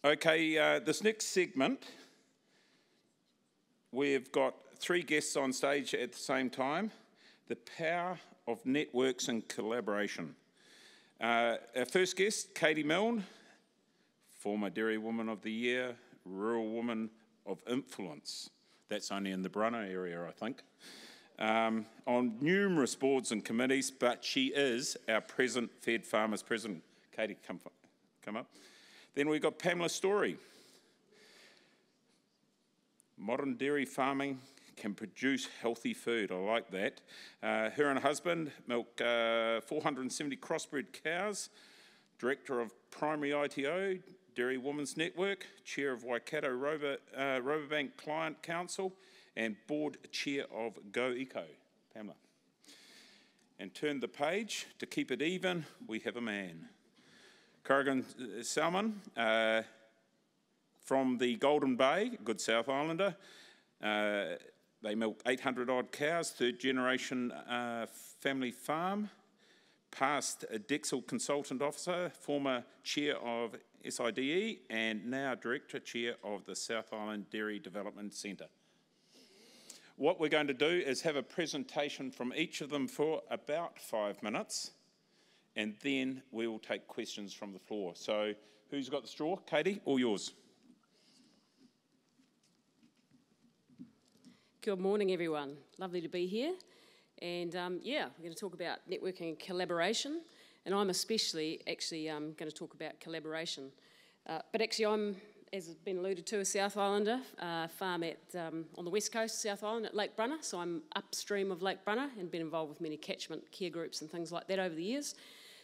Okay, this next segment, we've got 3 guests on stage at the same time. The power of networks and collaboration. Our first guest, Katie Milne, former Dairy Woman of the Year, Rural Woman of Influence. That's only in the Brunner area, I think. On numerous boards and committees, but she is our present Fed Farmers President. Katie, come up. Then we've got Pamela Storey. Modern dairy farming can produce healthy food. I like that. Her and her husband milk 470 crossbred cows, Director of Primary ITO, Dairy Women's Network, Chair of Waikato Roverbank Client Council, and Board Chair of Go Eco. Pamela. And turn the page. To keep it even, we have a man. Corrigan Sowman, from the Golden Bay, good South Islander. They milk 800 odd cows, 3rd generation family farm. Past Dexel Consultant Officer, former Chair of SIDE, and now Director Chair of the South Island Dairy Development Centre. What we're going to do is have a presentation from each of them for about 5 minutes, and then we will take questions from the floor. So who's got the straw? Katie, all yours. Good morning, everyone. Lovely to be here. And we're going to talk about networking and collaboration. And I'm especially going to talk about collaboration. But actually I'm, as has been alluded to, a South Islander, farm on the west coast of South Island at Lake Brunner. So I'm upstream of Lake Brunner and been involved with many catchment care groups and things like that over the years.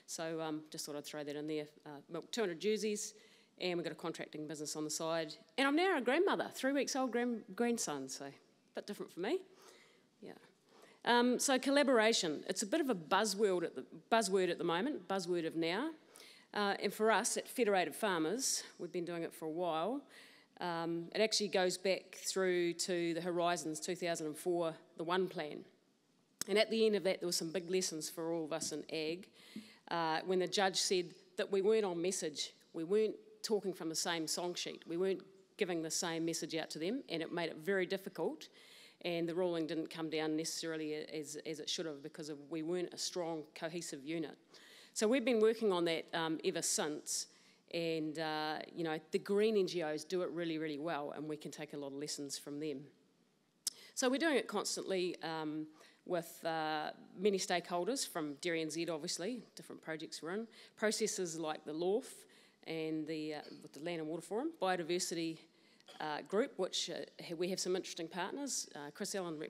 So just thought I'd throw that in there. Milk 200 jerseys, and we've got a contracting business on the side. And I'm now a grandmother, 3 weeks old grandson, so a bit different for me. Yeah. So collaboration, it's a bit of a buzzword at the moment, buzzword of now. And for us at Federated Farmers, we've been doing it for a while. It actually goes back through to the Horizons 2004, the One Plan. And at the end of that, there were some big lessons for all of us in ag. When the judge said that we weren't on message, we weren't talking from the same song sheet, we weren't giving the same message out to them, and it made it very difficult. And the ruling didn't come down necessarily as it should have, because we weren't a strong, cohesive unit. So we've been working on that ever since, and the green NGOs do it really, really well, and we can take a lot of lessons from them. So we're doing it constantly with many stakeholders from DairyNZ, obviously, different projects we're in, processes like the LORF and with the Land and Water Forum, biodiversity group, which we have some interesting partners. Chris Allen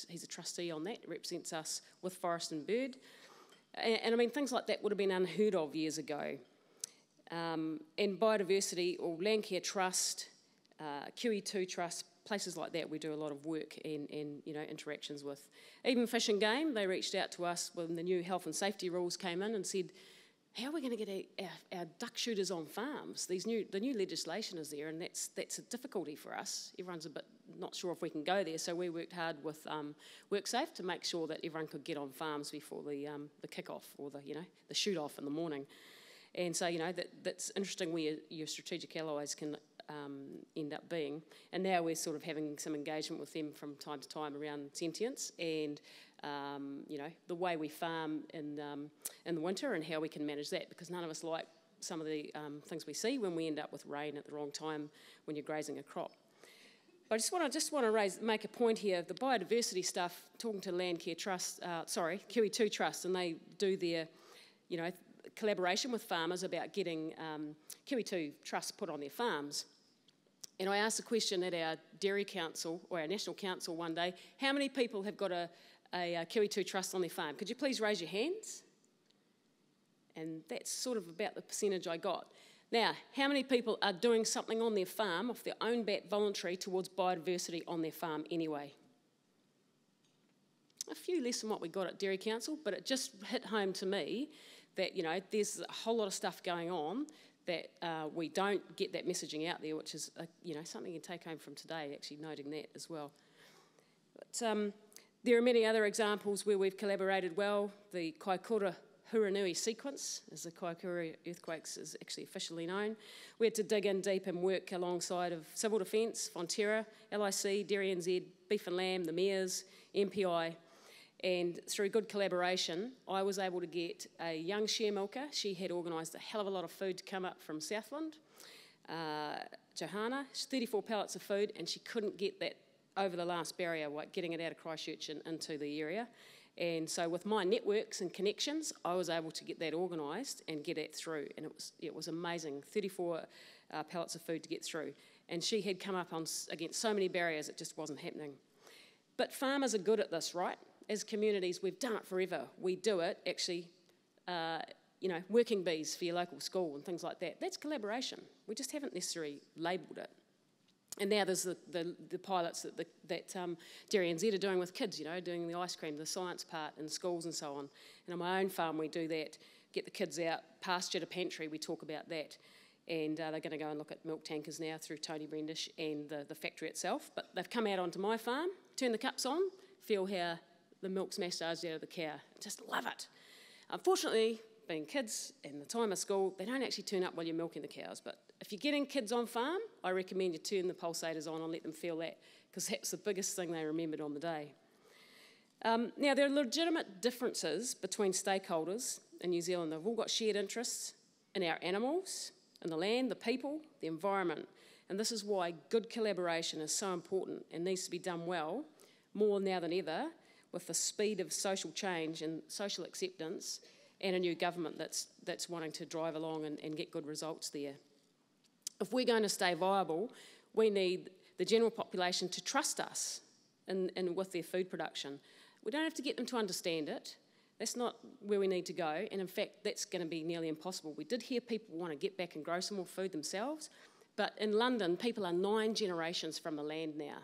he's a trustee on that, represents us with Forest and Bird. And I mean, things like that would have been unheard of years ago. And biodiversity, or Landcare Trust, QE2 Trust, places like that, we do a lot of work and interactions with. Even Fish and Game, they reached out to us when the new health and safety rules came in and said, how are we going to get our duck shooters on farms? The new legislation is there, and that's a difficulty for us. Everyone's a bit not sure if we can go there, so we worked hard with WorkSafe to make sure that everyone could get on farms before the kick-off or the shoot-off in the morning. And so that's interesting where your strategic allies can end up being. And now we're sort of having some engagement with them from time to time around sentience and the way we farm in the winter and how we can manage that, because none of us like some of the things we see when we end up with rain at the wrong time when you're grazing a crop. But I just want to make a point here. The biodiversity stuff, talking to Landcare Trust, QE2 Trust, and they do their, collaboration with farmers about getting QE2 Trust put on their farms. And I asked a question at our Dairy Council, or our National Council one day, how many people have got a QE2 Trust on their farm? Could you please raise your hands? And that's sort of about the percentage I got. Now, how many people are doing something on their farm off their own bat, voluntary, towards biodiversity on their farm anyway? A few less than what we got at Dairy Council, but it just hit home to me that, there's a whole lot of stuff going on that we don't get that messaging out there, which is, something you can take home from today, actually noting that as well. But there are many other examples where we've collaborated well. The Kaikoura Huranui sequence, as the Kaikoura earthquakes is actually officially known. We had to dig in deep and work alongside of Civil Defence, Fonterra, LIC, DairyNZ, Beef and Lamb, the Mayors, MPI, and through good collaboration, I was able to get a young share milker. She had organised a hell of a lot of food to come up from Southland, Johanna, 34 pallets of food, and she couldn't get that over the last barrier, like getting it out of Christchurch and into the area. And so with my networks and connections, I was able to get that organised and get it through. And it was amazing, 34 pallets of food to get through. And she had come up against so many barriers, it just wasn't happening. But farmers are good at this, right? As communities, we've done it forever. We do it, actually, working bees for your local school and things like that. That's collaboration. We just haven't necessarily labelled it. And now there's the pilots that DairyNZ are doing with kids, doing the ice cream, the science part in schools and so on. And on my own farm, we do that, get the kids out, pasture to pantry, we talk about that. And they're going to go and look at milk tankers now through Tony Brendish and the factory itself. But they've come out onto my farm, turn the cups on, feel how the milk's massaged out of the cow. Just love it. Unfortunately, being kids and the time of school, they don't actually turn up while you're milking the cows. But if you're getting kids on farm, I recommend you turn the pulsators on and let them feel that, because that's the biggest thing they remembered on the day. Now, there are legitimate differences between stakeholders in New Zealand. They've all got shared interests in our animals, in the land, the people, the environment. And this is why good collaboration is so important and needs to be done well, more now than ever, with the speed of social change and social acceptance and a new government that's wanting to drive along and get good results there. If we're going to stay viable, we need the general population to trust us in with their food production. We don't have to get them to understand it. That's not where we need to go, and in fact, that's going to be nearly impossible. We did hear people want to get back and grow some more food themselves, but in London, people are 9 generations from the land now.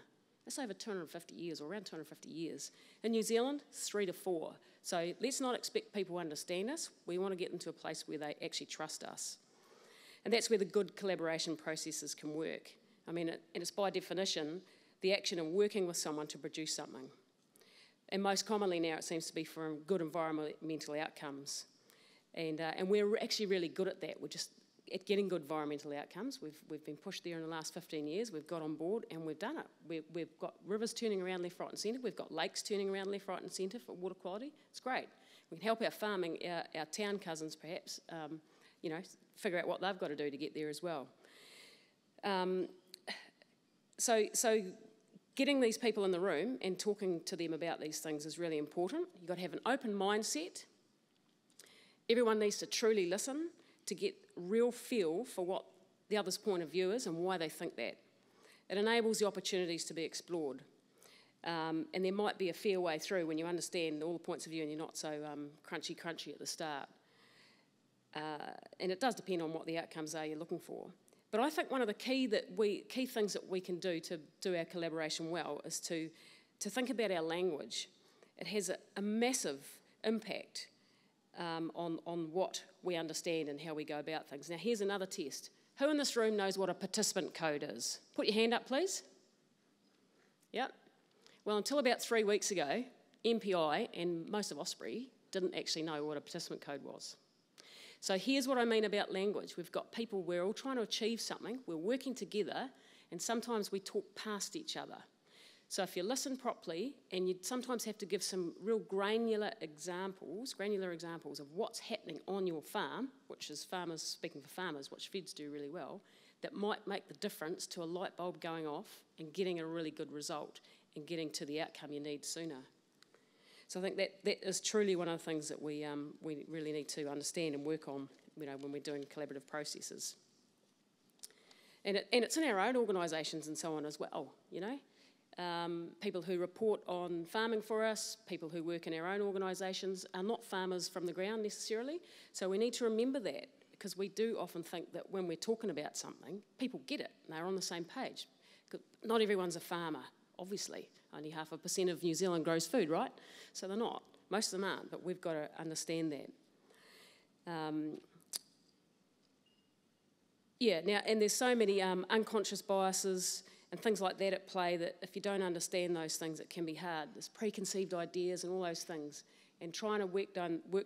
That's over 250 years, or around 250 years. In New Zealand, 3 to 4. So let's not expect people to understand us. We want to get them to a place where they actually trust us. And that's where the good collaboration processes can work. I mean, and it's by definition, the action of working with someone to produce something. And most commonly now, it seems to be for good environmental outcomes. And we're actually really good at that. We're just at getting good environmental outcomes. We've been pushed there in the last 15 years. We've got on board and we've done it. We've got rivers turning around left, right and centre. We've got lakes turning around left, right and centre for water quality. It's great. We can help our farming, our town cousins perhaps, figure out what they've got to do to get there as well. So getting these people in the room and talking to them about these things is really important. You've got to have an open mindset. Everyone needs to truly listen to get real feel for what the other's point of view is and why they think that. It enables the opportunities to be explored. And there might be a fair way through when you understand all the points of view and you're not so crunchy at the start. And it does depend on what the outcomes are you're looking for. But I think one of the key things that we can do to do our collaboration well is to think about our language. It has a massive impact on what we understand and how we go about things. Now, here's another test. Who in this room knows what a participant code is? Put your hand up, please. Yep. Well, until about 3 weeks ago, MPI and most of Osprey didn't actually know what a participant code was. So here's what I mean about language. We've got people, we're all trying to achieve something, we're working together, and sometimes we talk past each other. So if you listen properly, and you sometimes have to give some real granular examples of what's happening on your farm, which is farmers speaking for farmers, which Feds do really well, that might make the difference to a light bulb going off and getting a really good result and getting to the outcome you need sooner. So I think that is truly one of the things that we really need to understand and work on, when we're doing collaborative processes. And it's in our own organisations and so on as well, People who report on farming for us, people who work in our own organisations are not farmers from the ground necessarily. So we need to remember that, because we do often think that when we're talking about something, people get it and they're on the same page. Not everyone's a farmer, obviously. Only 0.5% of New Zealand grows food, right? So they're not. Most of them aren't, but we've got to understand that. Now, and there's so many unconscious biases and things like that at play that if you don't understand those things, it can be hard. There's preconceived ideas and all those things. and trying to work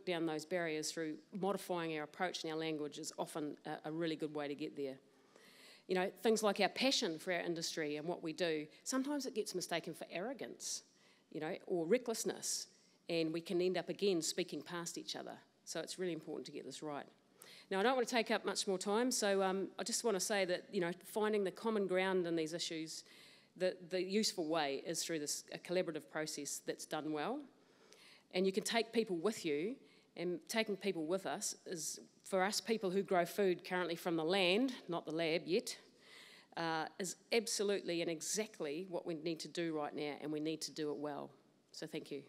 down those barriers through modifying our approach and our language is often a really good way to get there. You know, things like our passion for our industry and what we do, sometimes it gets mistaken for arrogance, you know, or recklessness, and we can end up again speaking past each other. So it's really important to get this right. Now, I don't want to take up much more time, so I just want to say that, you know, finding the common ground in these issues, the useful way is through a collaborative process that's done well. And you can take people with you, and taking people with us is, for us people who grow food currently from the land, not the lab yet, is absolutely and exactly what we need to do right now, and we need to do it well. So thank you.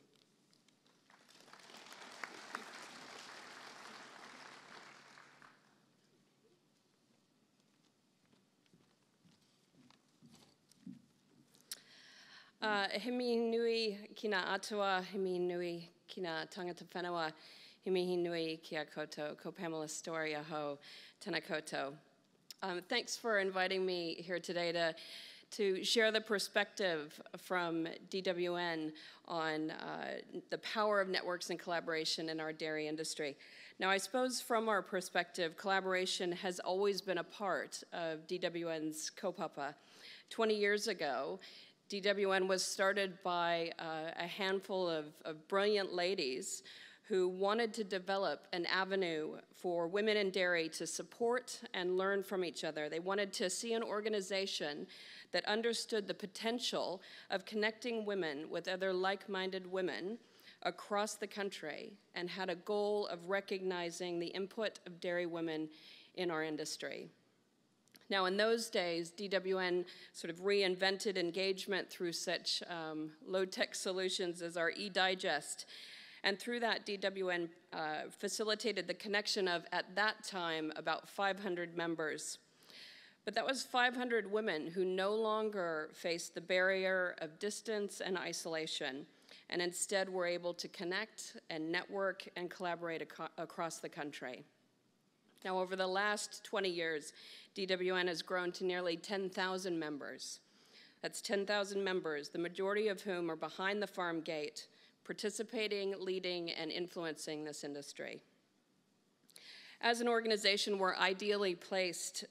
He mihi nui ki ngā atua, he mihi nui ki ngā tangata whenua, he mihi nui ki a koutou, ko Pamela Storey aho, tēnā koutou. Thanks for inviting me here today to share the perspective from DWN on the power of networks and collaboration in our dairy industry. Now, I suppose from our perspective, collaboration has always been a part of DWN's kaupapa. 20 years ago, DWN was started by a handful of brilliant ladies who wanted to develop an avenue for women in dairy to support and learn from each other. They wanted to see an organization that understood the potential of connecting women with other like-minded women across the country and had a goal of recognizing the input of dairy women in our industry. Now, in those days, DWN sort of reinvented engagement through such low-tech solutions as our eDigest. And through that, DWN facilitated the connection of, at that time, about 500 members. But that was 500 women who no longer faced the barrier of distance and isolation, and instead were able to connect and network and collaborate across the country. Now, over the last 20 years, DWN has grown to nearly 10,000 members. That's 10,000 members, the majority of whom are behind the farm gate, participating, leading, and influencing this industry. As an organization, we're ideally placed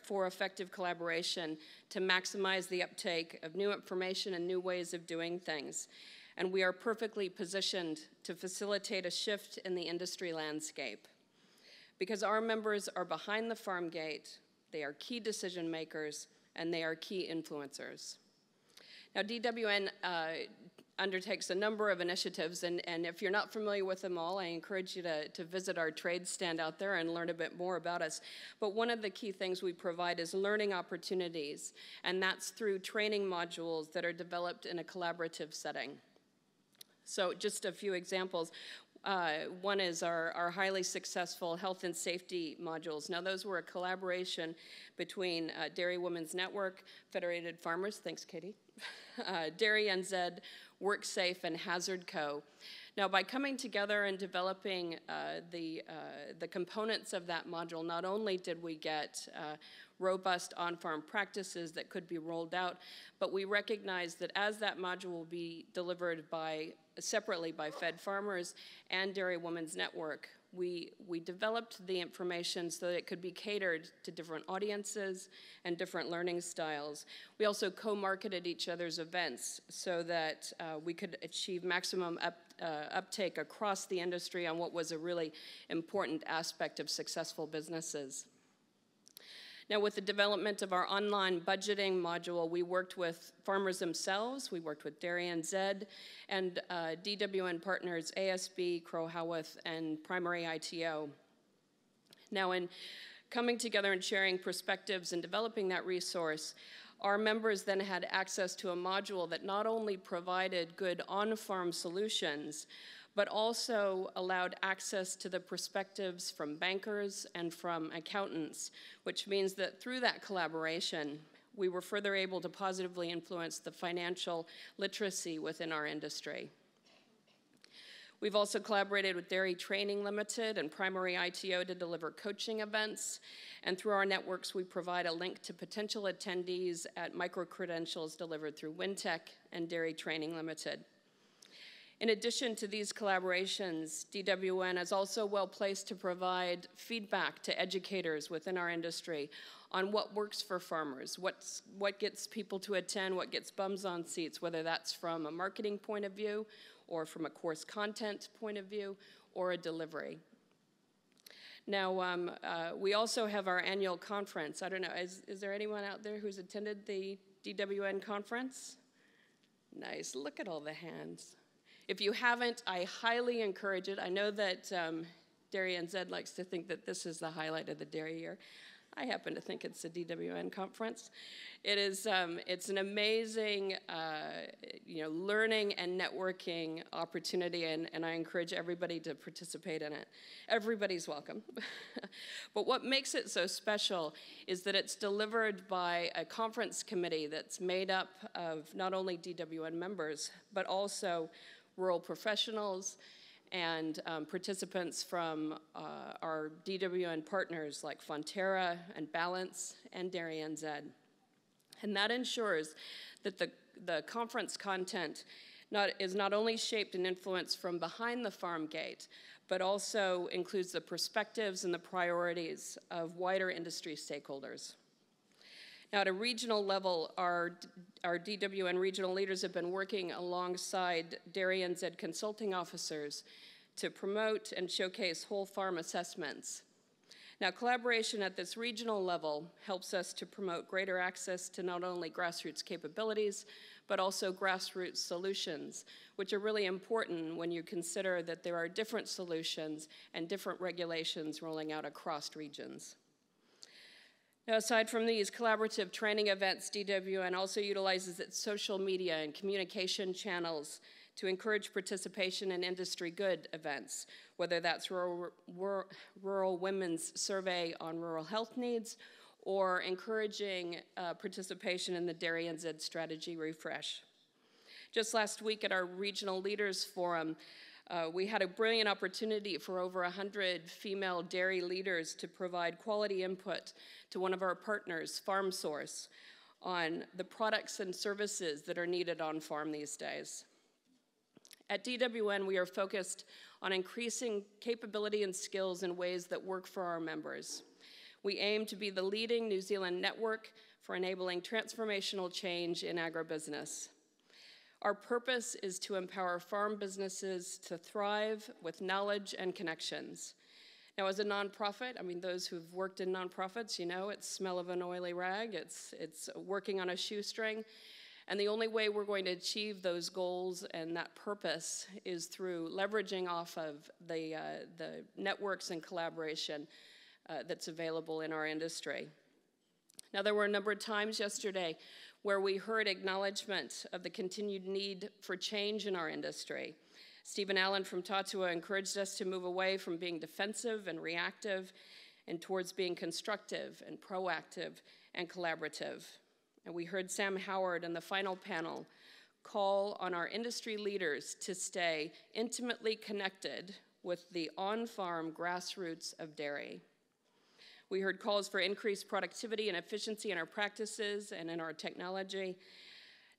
for effective collaboration to maximize the uptake of new information and new ways of doing things. And we are perfectly positioned to facilitate a shift in the industry landscape. Because our members are behind the farm gate, they are key decision makers, and they are key influencers. Now, DWN undertakes a number of initiatives, and if you're not familiar with them all, I encourage you to visit our trade stand out there and learn a bit more about us. But one of the key things we provide is learning opportunities, and that's through training modules that are developed in a collaborative setting. So just a few examples. One is our highly successful health and safety modules. Now, those were a collaboration between Dairy Women's Network, Federated Farmers, thanks Katie, DairyNZ, WorkSafe, and Hazard Co. Now, by coming together and developing the components of that module, not only did we get robust on-farm practices that could be rolled out, but we recognized that as that module will be delivered separately by Fed Farmers and Dairy Women's Network, we developed the information so that it could be catered to different audiences and different learning styles. We also co-marketed each other's events so that we could achieve maximum uptake across the industry on what was a really important aspect of successful businesses. Now, with the development of our online budgeting module, we worked with farmers themselves, we worked with DairyNZ, and DWN partners ASB, Crow Howarth, and Primary ITO. Now, in coming together and sharing perspectives and developing that resource, our members then had access to a module that not only provided good on-farm solutions, but also allowed access to the perspectives from bankers and from accountants, which means that through that collaboration, we were further able to positively influence the financial literacy within our industry. We've also collaborated with Dairy Training Limited and Primary ITO to deliver coaching events, and through our networks, we provide a link to potential attendees at micro-credentials delivered through Wintech and Dairy Training Limited. In addition to these collaborations, DWN is also well placed to provide feedback to educators within our industry on what works for farmers, what gets people to attend, what gets bums on seats, whether that's from a marketing point of view or from a course content point of view or a delivery. Now, we also have our annual conference. I don't know, is there anyone out there who's attended the DWN conference? Nice, look at all the hands. If you haven't, I highly encourage it. I know that DairyNZ likes to think that this is the highlight of the dairy year. I happen to think it's the DWN conference. It is, it's an amazing, learning and networking opportunity, and I encourage everybody to participate in it. Everybody's welcome. But what makes it so special is that it's delivered by a conference committee that's made up of not only DWN members, but also rural professionals and participants from our DWN partners like Fonterra and Balance and DairyNZ. And that ensures that the conference content is not only shaped and influenced from behind the farm gate, but also includes the perspectives and the priorities of wider industry stakeholders. Now, at a regional level, our DWN regional leaders have been working alongside DairyNZ consulting officers to promote and showcase whole farm assessments. Now, collaboration at this regional level helps us to promote greater access to not only grassroots capabilities, but also grassroots solutions, which are really important when you consider that there are different solutions and different regulations rolling out across regions. Now, aside from these collaborative training events, DWN also utilizes its social media and communication channels to encourage participation in industry good events, whether that's Rural Women's Survey on rural health needs or encouraging participation in the DairyNZ strategy refresh. Just last week at our Regional Leaders Forum, we had a brilliant opportunity for over 100 female dairy leaders to provide quality input to one of our partners, FarmSource, on the products and services that are needed on farm these days. At DWN, we are focused on increasing capability and skills in ways that work for our members. We aim to be the leading New Zealand network for enabling transformational change in agribusiness. Our purpose is to empower farm businesses to thrive with knowledge and connections. Now, as a nonprofit, I mean, those who've worked in nonprofits, you know, it's smell of an oily rag, it's working on a shoestring, and the only way we're going to achieve those goals and that purpose is through leveraging off of the networks and collaboration that's available in our industry. Now, there were a number of times yesterday where we heard acknowledgement of the continued need for change in our industry. Stephen Allen from Tatua encouraged us to move away from being defensive and reactive and towards being constructive and proactive and collaborative. And we heard Sam Howard in the final panel call on our industry leaders to stay intimately connected with the on-farm grassroots of dairy. We heard calls for increased productivity and efficiency in our practices and in our technology.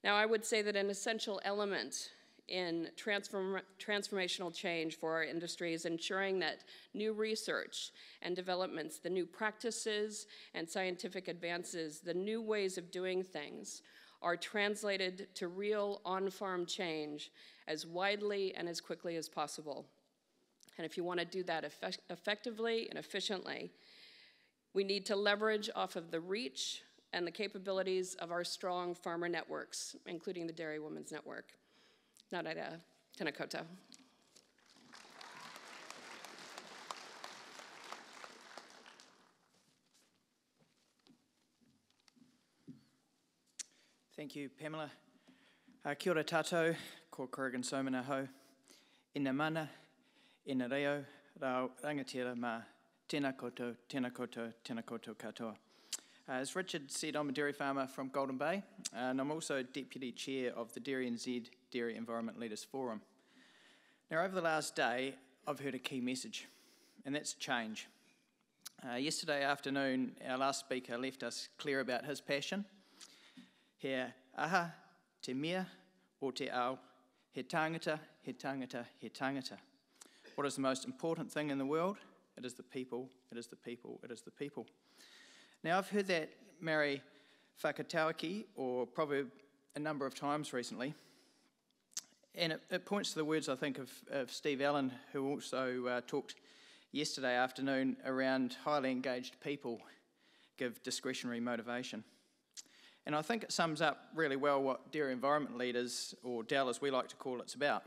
Now, I would say that an essential element in transformational change for our industry is ensuring that new research and developments, the new practices and scientific advances, the new ways of doing things are translated to real on-farm change as widely and as quickly as possible. And if you want to do that effectively and efficiently, we need to leverage off of the reach and the capabilities of our strong farmer networks, including the Dairy Women's Network. Nā reira, tēnā koutou. Thank you, Pamela. Kia ora tātou, ko Corrigan Sowman aho. Ina mana, ina reo, rau rangatira ma tēnā koutou, tēnā koutou, tēnā koutou katoa. As Richard said, I'm a dairy farmer from Golden Bay, and I'm also Deputy Chair of the DairyNZ Dairy Environment Leaders Forum. Now, over the last day, I've heard a key message, and that's change. Yesterday afternoon, our last speaker left us clear about his passion. He aha, te mea o te ao, He tangata, he tangata, he tangata. What is the most important thing in the world? It is the people, it is the people, it is the people. Now, I've heard that Māori whakatauki, or proverb, a number of times recently, and it points to the words, I think, of Steve Allen, who also talked yesterday afternoon around highly engaged people give discretionary motivation. And I think it sums up really well what dairy environment leaders, or DEL as we like to call it's about.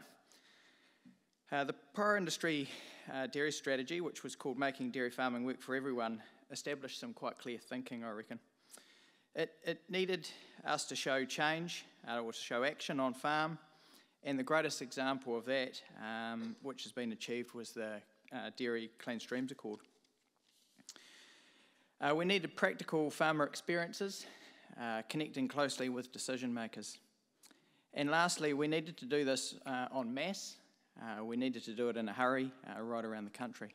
The prior industry dairy strategy, which was called Making Dairy Farming Work for Everyone, established some quite clear thinking, I reckon. It needed us to show change, or to show action on farm, and the greatest example of that, which has been achieved, was the Dairy Clean Streams Accord. We needed practical farmer experiences, connecting closely with decision makers. And lastly, we needed to do this en masse. We needed to do it in a hurry, right around the country.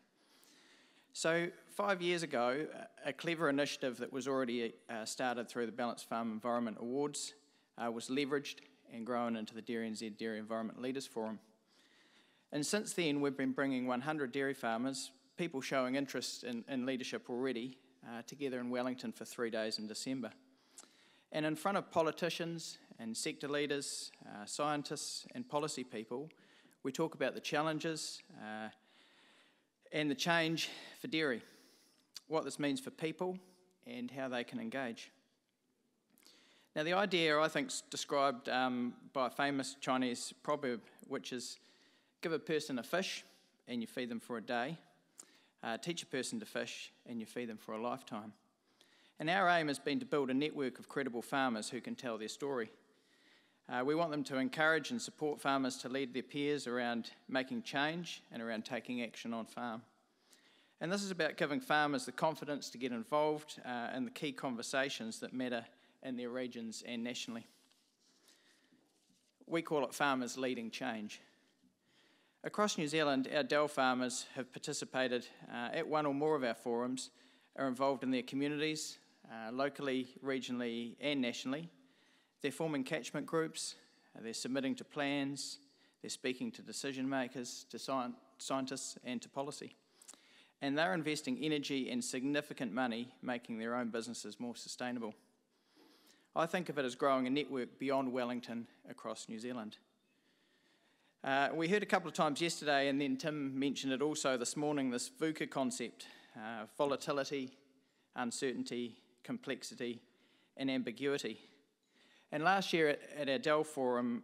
So 5 years ago, a clever initiative that was already started through the Balanced Farm Environment Awards was leveraged and grown into the DairyNZ Dairy Environment Leaders Forum. And since then, we've been bringing 100 dairy farmers, people showing interest in leadership already, together in Wellington for 3 days in December. And in front of politicians and sector leaders, scientists and policy people, we talk about the challenges and the change for dairy, what this means for people and how they can engage. Now, the idea, I think, is described by a famous Chinese proverb, which is, give a person a fish and you feed them for a day, teach a person to fish and you feed them for a lifetime. And our aim has been to build a network of credible farmers who can tell their story. We want them to encourage and support farmers to lead their peers around making change and around taking action on farm. And this is about giving farmers the confidence to get involved in the key conversations that matter in their regions and nationally. We call it farmers leading change. Across New Zealand, our DEL farmers have participated at one or more of our forums, are involved in their communities, locally, regionally and nationally. They're forming catchment groups, they're submitting to plans, they're speaking to decision makers, to scientists and to policy. And they're investing energy and significant money making their own businesses more sustainable. I think of it as growing a network beyond Wellington across New Zealand. We heard a couple of times yesterday, and then Tim mentioned it also this morning, this VUCA concept, volatility, uncertainty, complexity and ambiguity. And last year at our DEL forum,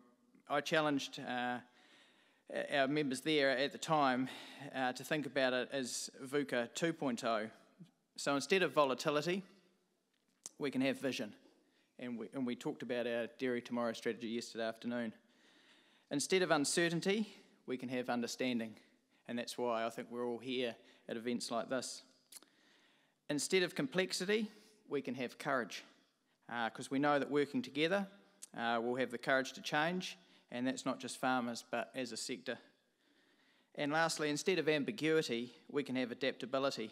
I challenged our members there at the time to think about it as VUCA 2.0. So instead of volatility, we can have vision. And we talked about our Dairy Tomorrow strategy yesterday afternoon. Instead of uncertainty, we can have understanding. And that's why I think we're all here at events like this. Instead of complexity, we can have courage. Because we know that working together, we'll have the courage to change, and that's not just farmers, but as a sector. And lastly, instead of ambiguity, we can have adaptability.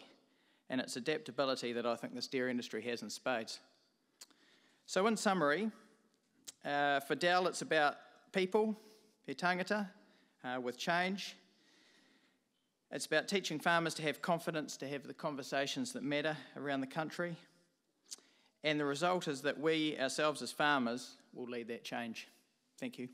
And it's adaptability that I think this dairy industry has in spades. So in summary, for DEL, it's about people, he tangata, with change. It's about teaching farmers to have confidence, to have the conversations that matter around the country. And the result is that we, ourselves as farmers, will lead that change. Thank you.